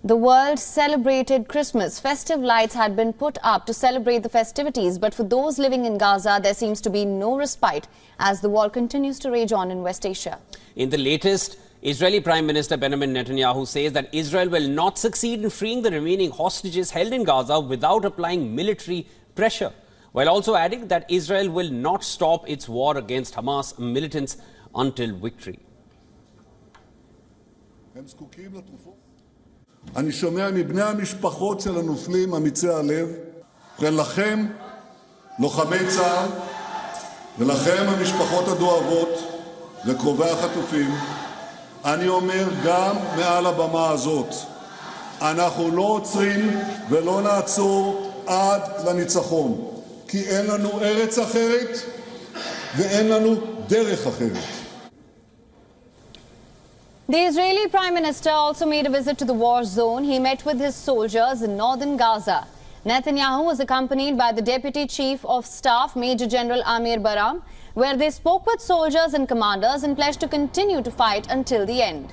The world celebrated Christmas. Festive lights had been put up to celebrate the festivities, but for those living in Gaza, there seems to be no respite as the war continues to rage on in West Asia. In the latest, Israeli Prime Minister Benjamin Netanyahu says that Israel will not succeed in freeing the remaining hostages held in Gaza without applying military pressure, while also adding that Israel will not stop its war against Hamas militants until victory. אני שומע מבני המשפחות של הנופלים אמיצי הלב, ובכן לכם, לוחמי צה"ל, ולכם המשפחות הדואבות וקרובי החטופים, אני אומר גם מעל הבמה הזאת, אנחנו לא עוצרים ולא נעצור עד לניצחון, כי אין לנו ארץ אחרת ואין לנו דרך אחרת. The Israeli Prime Minister also made a visit to the war zone. He met with his soldiers in northern Gaza. Netanyahu was accompanied by the Deputy Chief of Staff, Major General Amir Baram, where they spoke with soldiers and commanders and pledged to continue to fight until the end.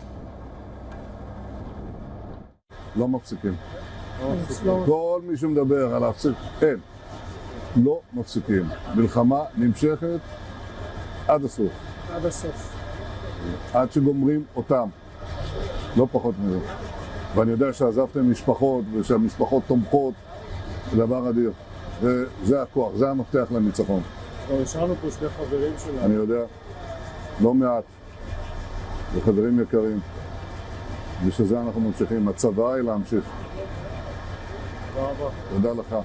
לא מפסיקים. כל מי שמדבר על להפסיק, אין. לא מפסיקים. מלחמה נמשכת עד הסוף. עד הסוף. עד שגומרים אותם, לא פחות מזה. ואני יודע שעזבתם משפחות ושהמשפחות תומכות, זה דבר אדיר. וזה הכוח, זה המפתח לניצחון. השארנו פה שני חברים שלנו. אני יודע, לא מעט, וחברים יקרים. ושזה אנחנו ממשיכים, הצבא היא להמשיך. תודה רבה. תודה לך.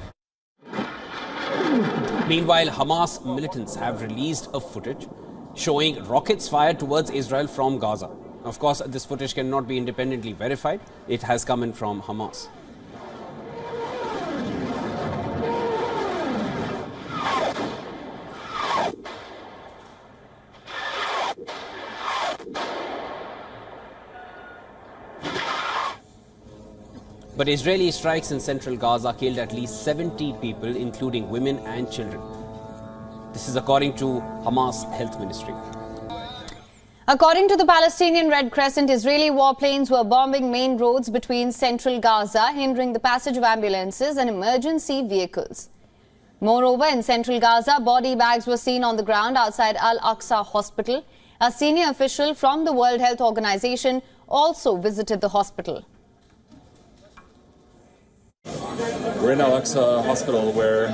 Meanwhile, Hamas militants have released a footage showing rockets fired towards Israel from Gaza. Of course, this footage cannot be independently verified. It has come in from Hamas. But Israeli strikes in central Gaza killed at least 70 people, including women and children. This is according to Hamas Health Ministry. According to the Palestinian Red Crescent, Israeli warplanes were bombing main roads between central Gaza, hindering the passage of ambulances and emergency vehicles. Moreover, in central Gaza, body bags were seen on the ground outside Al-Aqsa Hospital. A senior official from the World Health Organization also visited the hospital. We're in Al-Aqsa Hospital where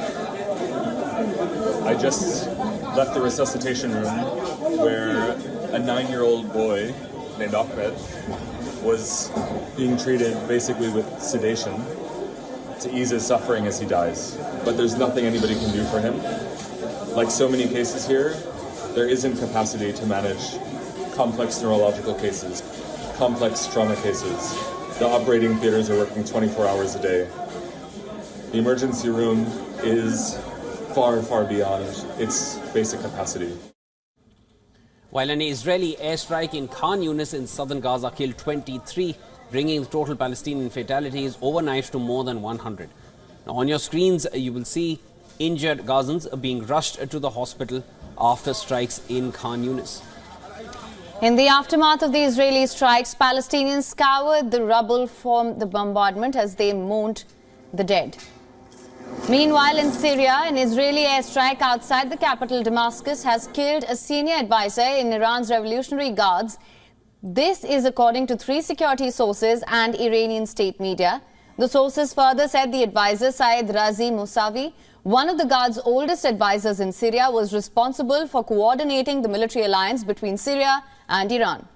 I just left the resuscitation room where a 9-year-old boy named Ahmed was being treated basically with sedation to ease his suffering as he dies. But there's nothing anybody can do for him. Like so many cases here, there isn't capacity to manage complex neurological cases, complex trauma cases. The operating theaters are working 24 hours a day. The emergency room is far, far beyond its basic capacity. While an Israeli airstrike in Khan Yunis in southern Gaza killed 23, bringing the total Palestinian fatalities overnight to more than 100. Now, on your screens, you will see injured Gazans being rushed to the hospital after strikes in Khan Yunis. In the aftermath of the Israeli strikes, Palestinians scoured the rubble from the bombardment as they mourned the dead. Meanwhile, in Syria, an Israeli airstrike outside the capital Damascus has killed a senior advisor in Iran's Revolutionary Guards. This is according to 3 security sources and Iranian state media. The sources further said the advisor Saeed Razi Mousavi, one of the Guards' oldest advisors in Syria, was responsible for coordinating the military alliance between Syria and Iran.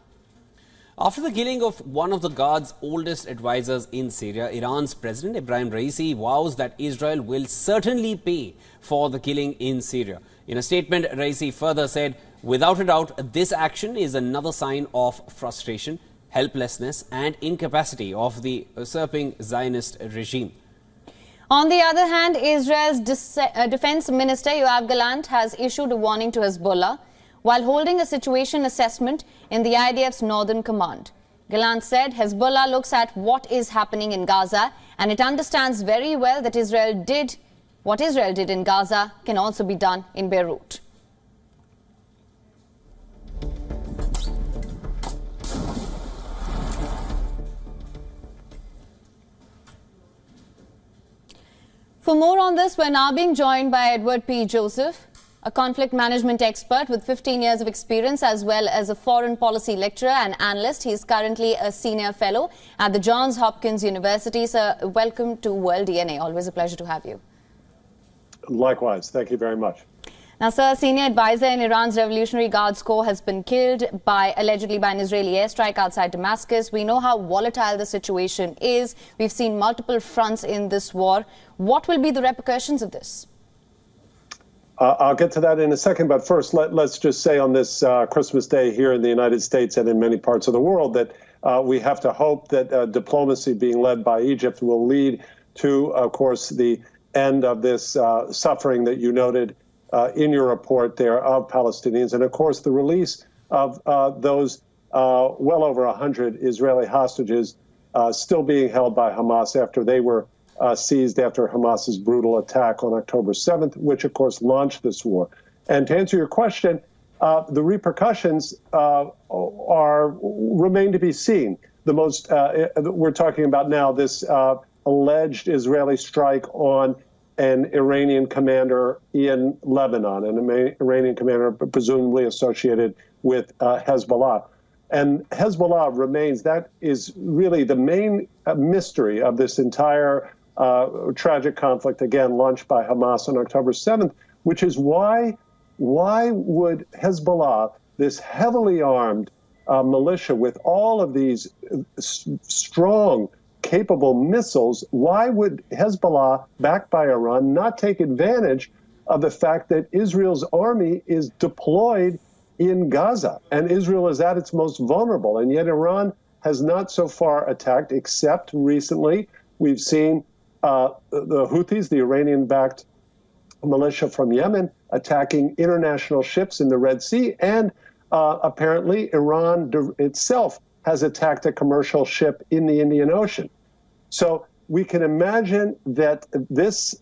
After the killing of one of the Guards' oldest advisors in Syria, Iran's President Ibrahim Raisi vows that Israel will certainly pay for the killing in Syria. In a statement, Raisi further said, without a doubt, this action is another sign of frustration, helplessness and incapacity of the usurping Zionist regime. On the other hand, Israel's Defense Minister Yoav Gallant has issued a warning to Hezbollah while holding a situation assessment in the IDF's Northern Command. Gallant said Hezbollah looks at what is happening in Gaza and it understands very well that what Israel did in Gaza can also be done in Beirut. For more on this, we're now being joined by Edward P. Joseph, a conflict management expert with 15 years of experience, as well as a foreign policy lecturer and analyst. He is currently a senior fellow at the Johns Hopkins University. Sir, welcome to World DNA. Always a pleasure to have you. Likewise. Thank you very much. Now, sir, a senior advisor in Iran's Revolutionary Guards Corps has been killed allegedly by an Israeli airstrike outside Damascus. We know how volatile the situation is. We've seen multiple fronts in this war. What will be the repercussions of this? I'll get to that in a second, but first, let's just say on this Christmas Day here in the United States and in many parts of the world that we have to hope that diplomacy being led by Egypt will lead to, of course, the end of this suffering that you noted in your report there of Palestinians, and of course the release of those well over 100 Israeli hostages still being held by Hamas after they were seized after Hamas's brutal attack on October 7th, which of course launched this war. And to answer your question, the repercussions remain to be seen. The most we're talking about now this alleged Israeli strike on an Iranian commander in Lebanon, an Iranian commander presumably associated with Hezbollah. And Hezbollah remains, that is really the main mystery of this entire tragic conflict, again, launched by Hamas on October 7th, which is why would Hezbollah, this heavily armed militia with all of these strong, capable missiles, why would Hezbollah, backed by Iran, not take advantage of the fact that Israel's army is deployed in Gaza and Israel is at its most vulnerable? And yet Iran has not so far attacked, except recently we've seen the Houthis, the Iranian-backed militia from Yemen, attacking international ships in the Red Sea. And apparently Iran itself has attacked a commercial ship in the Indian Ocean. So we can imagine that this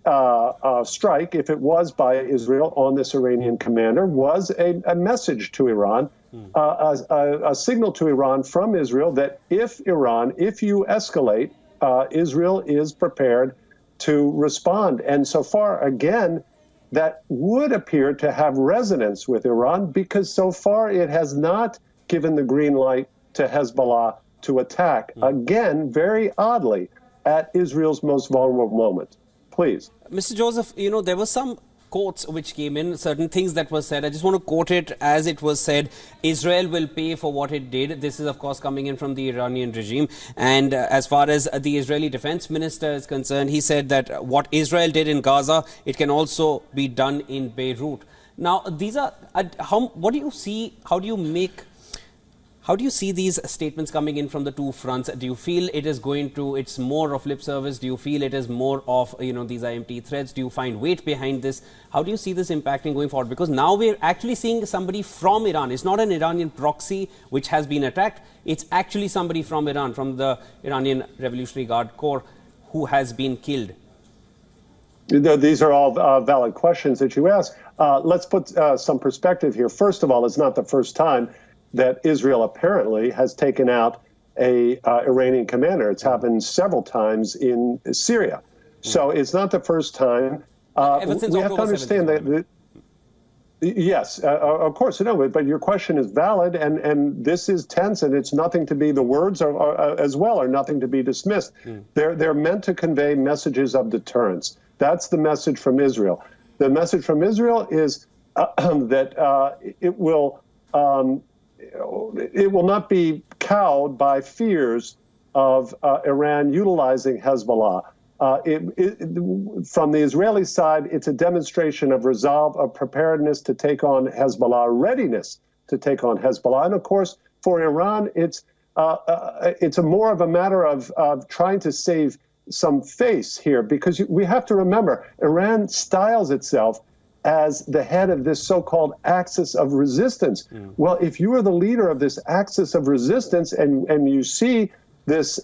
strike, if it was by Israel on this Iranian commander, was a message to Iran, a signal to Iran from Israel that if you escalate, Israel is prepared to respond. And so far, again, that would appear to have resonance with Iran, because so far it has not given the green light to Hezbollah to attack, again, very oddly, at Israel's most vulnerable moment. Please. Mr. Joseph, there were some quotes which came in, certain things that were said. I just want to quote it as it was said. Israel will pay for what it did. This is, of course, coming in from the Iranian regime. And as far as the Israeli defense minister is concerned, he said that what Israel did in Gaza, it can also be done in Beirut. Now, these are, what do you see, how do you see these statements coming in from the two fronts? Do you feel it is it's more of lip service? Do you feel it is more of, these are empty threats? Do you find weight behind this? How do you see this impacting going forward? Because now we're actually seeing somebody from Iran. It's not an Iranian proxy which has been attacked. It's actually somebody from Iran, from the Iranian Revolutionary Guard Corps, who has been killed. These are all valid questions that you ask. Let's put some perspective here. First of all, it's not the first time that Israel apparently has taken out a Iranian commander. It's happened several times in Syria. So it's not the first time. We have to understand that, yes, of course, but your question is valid, and this is tense, and it's nothing to be, the words are as well are nothing to be dismissed. They're meant to convey messages of deterrence. That's the message from Israel. The message from Israel is that it will not be cowed by fears of Iran utilizing Hezbollah. From the Israeli side, it's a demonstration of resolve, of preparedness to take on Hezbollah, readiness to take on Hezbollah. And of course, for Iran, it's more of a matter of trying to save some face here, because we have to remember, Iran styles itself as the head of this so-called axis of resistance. Well, if you are the leader of this axis of resistance and you see this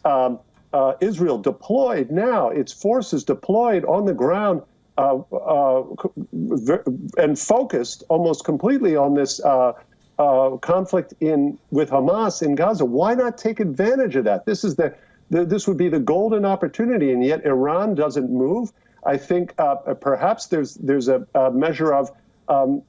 Israel deployed now, its forces deployed on the ground and focused almost completely on this conflict with Hamas in Gaza, why not take advantage of that? This would be the golden opportunity, and yet Iran doesn't move. I think perhaps there's a measure of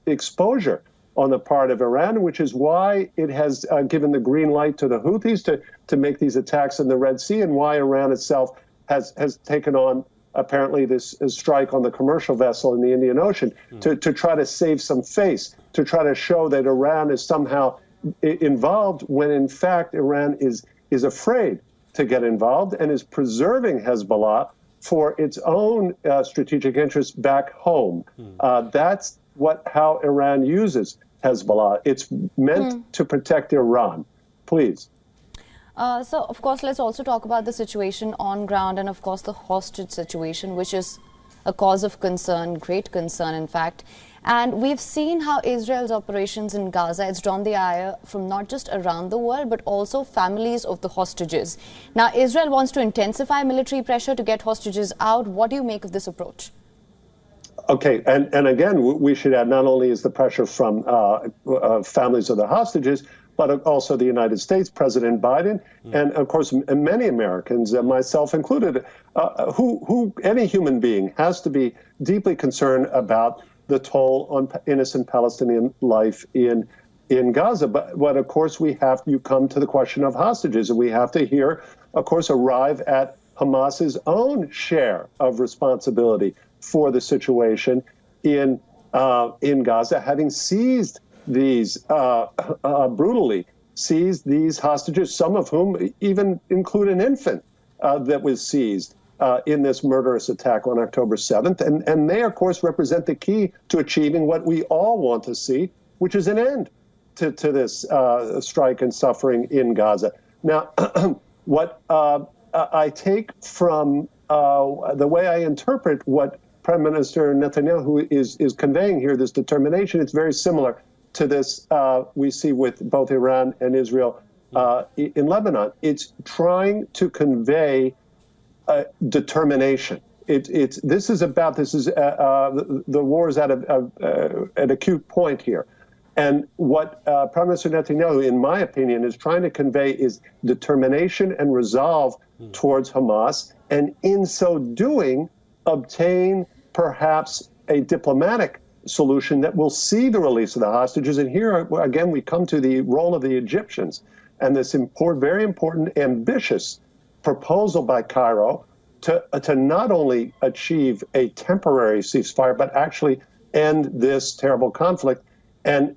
exposure on the part of Iran, which is why it has given the green light to the Houthis to make these attacks in the Red Sea, and why Iran itself has taken on apparently this strike on the commercial vessel in the Indian Ocean to try to save some face, to try to show that Iran is somehow involved, when in fact Iran is afraid to get involved and is preserving Hezbollah for its own strategic interests back home. That's how Iran uses Hezbollah. It's meant to protect Iran. Please. So, of course, let's also talk about the situation on ground and, of course, the hostage situation, which is a cause of concern, great concern, in fact. And we've seen how Israel's operations in Gaza, it's drawn the ire from not just around the world, but also families of the hostages. Now, Israel wants to intensify military pressure to get hostages out. What do you make of this approach? Okay, and again, we should add, not only is the pressure from families of the hostages, but also the United States, President Biden, and of course many Americans, myself included, who any human being has to be deeply concerned about the toll on innocent Palestinian life in Gaza. But of course you come to the question of hostages, and we have to here, of course, arrive at Hamas's own share of responsibility for the situation in Gaza, having seized these brutally seized these hostages, some of whom even include an infant that was seized in this murderous attack on October 7th. And they, of course, represent the key to achieving what we all want to see, which is an end to this strike and suffering in Gaza. Now, what I take from the way I interpret what Prime Minister Netanyahu is conveying here, this determination, it's very similar to this we see with both Iran and Israel in Lebanon. It's trying to convey determination. The war is at an acute point here. And what Prime Minister Netanyahu, in my opinion, is trying to convey is determination and resolve towards Hamas, and in so doing, obtain perhaps a diplomatic solution that will see the release of the hostages. And here, again, we come to the role of the Egyptians and this very important, ambitious proposal by Cairo to not only achieve a temporary ceasefire, but actually end this terrible conflict. And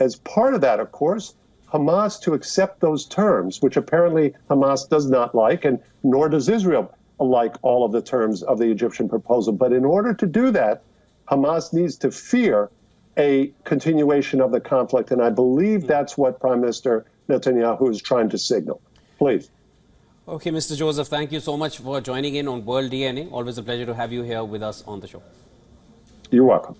as part of that, of course, Hamas to accept those terms, which apparently Hamas does not like, and nor does Israel like all of the terms of the Egyptian proposal. But in order to do that, Hamas needs to fear a continuation of the conflict. And I believe that's what Prime Minister Netanyahu is trying to signal. Please. Okay, Mr. Joseph, thank you so much for joining in on World DNA. Always a pleasure to have you here with us on the show. You're welcome.